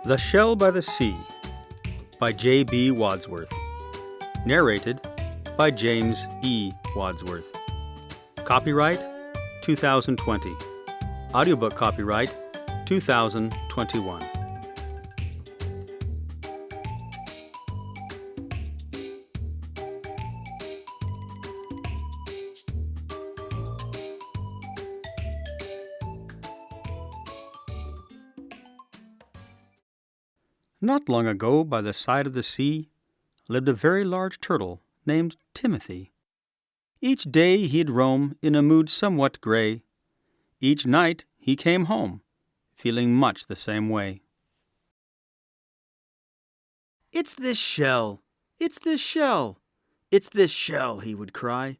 The Shell by the Sea by J.B. Wadsworth. Narrated by James E. Wadsworth. Copyright 2020. Audiobook copyright 2021. Not long ago, by the side of the sea, lived a very large turtle named Timothy. Each day he'd roam in a mood somewhat gray. Each night he came home, feeling much the same way. "It's this shell! It's this shell! It's this shell!" he would cry.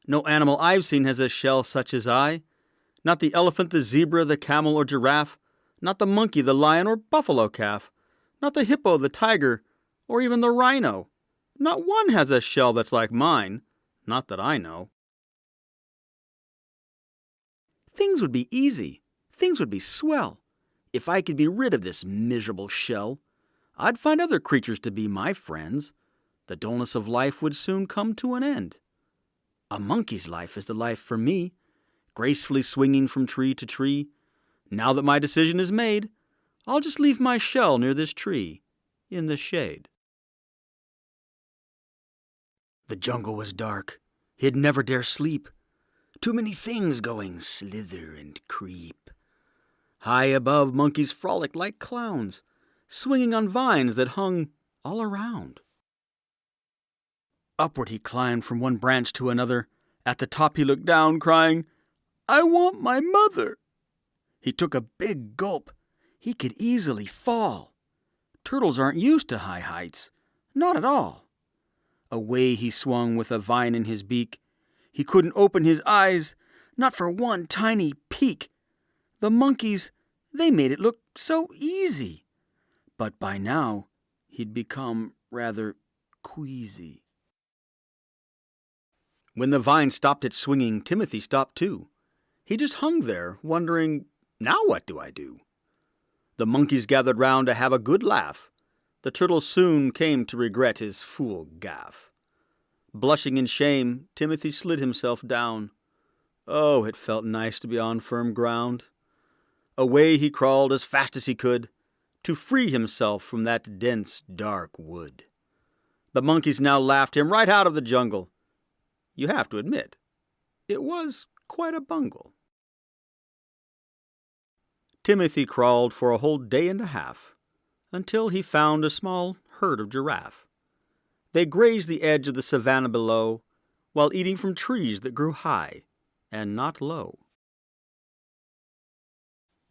"No animal I've seen has a shell such as I. Not the elephant, the zebra, the camel or giraffe. Not the monkey, the lion or buffalo calf. Not the hippo, the tiger, or even the rhino. Not one has a shell that's like mine, not that I know." Things would be easy, things would be swell, if I could be rid of this miserable shell. I'd find other creatures to be my friends. The dullness of life would soon come to an end. A monkey's life is the life for me, gracefully swinging from tree to tree. Now that my decision is made, I'll just leave my shell near this tree, in the shade. The jungle was dark. He'd never dare sleep. Too many things going slither and creep. High above, monkeys frolicked like clowns, swinging on vines that hung all around. Upward he climbed from one branch to another. At the top he looked down, crying, "I want my mother." He took a big gulp. He could easily fall. Turtles aren't used to high heights, not at all. Away he swung with a vine in his beak. He couldn't open his eyes, not for one tiny peek. The monkeys, they made it look so easy. But by now, he'd become rather queasy. When the vine stopped its swinging, Timothy stopped too. He just hung there, wondering, now what do I do? The monkeys gathered round to have a good laugh. The turtle soon came to regret his fool gaffe. Blushing in shame, Timothy slid himself down. Oh, it felt nice to be on firm ground. Away he crawled as fast as he could, to free himself from that dense, dark wood. The monkeys now laughed him right out of the jungle. You have to admit, it was quite a bungle. Timothy crawled for a whole day and a half, until he found a small herd of giraffe. They grazed the edge of the savanna below, while eating from trees that grew high and not low.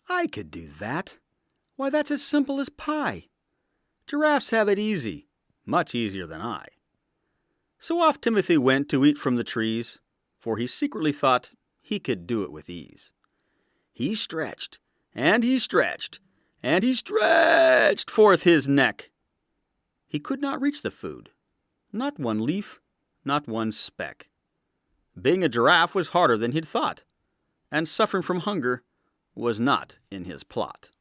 I could do that. Why, that's as simple as pie. Giraffes have it easy, much easier than I. So off Timothy went to eat from the trees, for he secretly thought he could do it with ease. He stretched, and he stretched, and he stretched forth his neck. He could not reach the food, not one leaf, not one speck. Being a giraffe was harder than he'd thought, and suffering from hunger was not in his plot.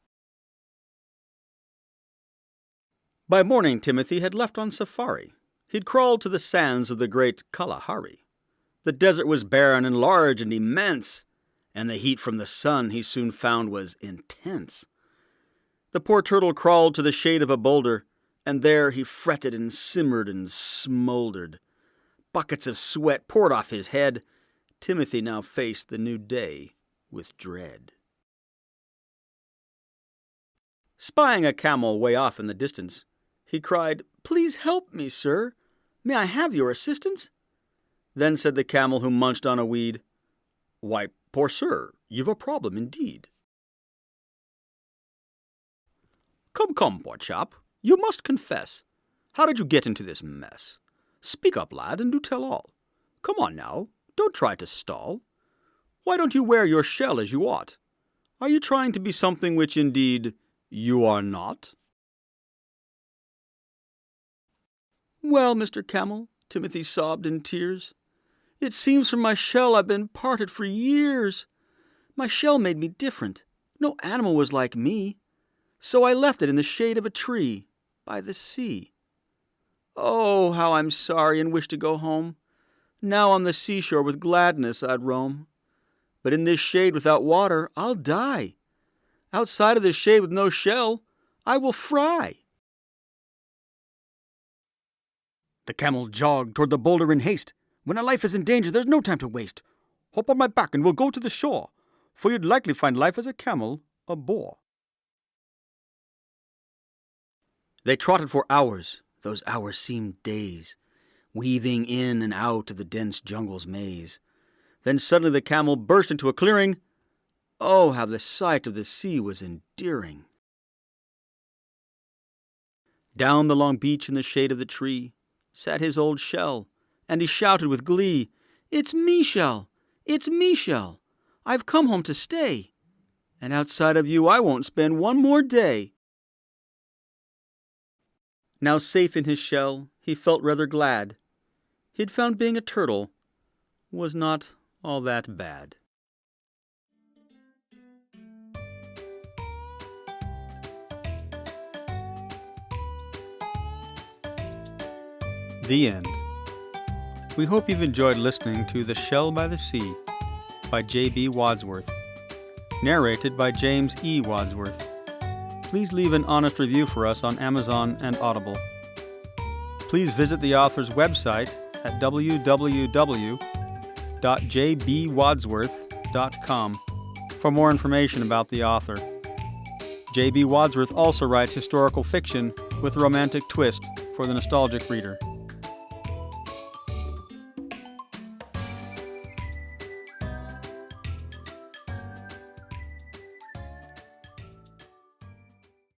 By morning, Timothy had left on safari. He'd crawled to the sands of the great Kalahari. The desert was barren and large and immense, and the heat from the sun he soon found was intense. The poor turtle crawled to the shade of a boulder, and there he fretted and simmered and smoldered. Buckets of sweat poured off his head. Timothy now faced the new day with dread. Spying a camel way off in the distance, he cried, "Please help me, sir. May I have your assistance?" Then said the camel, who munched on a weed, "Why, poor sir, you've a problem indeed." Come, poor chap, you must confess. How did you get into this mess? Speak up, lad, and do tell all. Come on now, don't try to stall. Why don't you wear your shell as you ought? Are you trying to be something which indeed you are not? Well, Mr. Camel, Timothy sobbed in tears, it seems from my shell I've been parted for years. My shell made me different. No animal was like me. so I left it in the shade of a tree by the sea. Oh, how I'm sorry and wish to go home. Now on the seashore with gladness I'd roam. But in this shade without water I'll die. Outside of this shade with no shell I will fry. The camel jogged toward the boulder in haste. When a life is in danger, there's no time to waste. Hop on my back and we'll go to the shore, for you'd likely find life as a camel a bore. They trotted for hours. Those hours seemed days, weaving in and out of the dense jungle's maze. Then suddenly the camel burst into a clearing. Oh, how the sight of the sea was endearing. Down the long beach in the shade of the tree sat his old shell, and he shouted with glee, "It's me, Shell! It's me, Shell! I've come home to stay, and outside of you I won't spend one more day." Now safe in his shell, he felt rather glad. He'd found being a turtle was not all that bad. The end. We hope you've enjoyed listening to The Shell by the Sea by J.B. Wadsworth, narrated by James E. Wadsworth. Please leave an honest review for us on Amazon and Audible. Please visit the author's website at www.jbwadsworth.com for more information about the author. J.B. Wadsworth also writes historical fiction with a romantic twist for the nostalgic reader.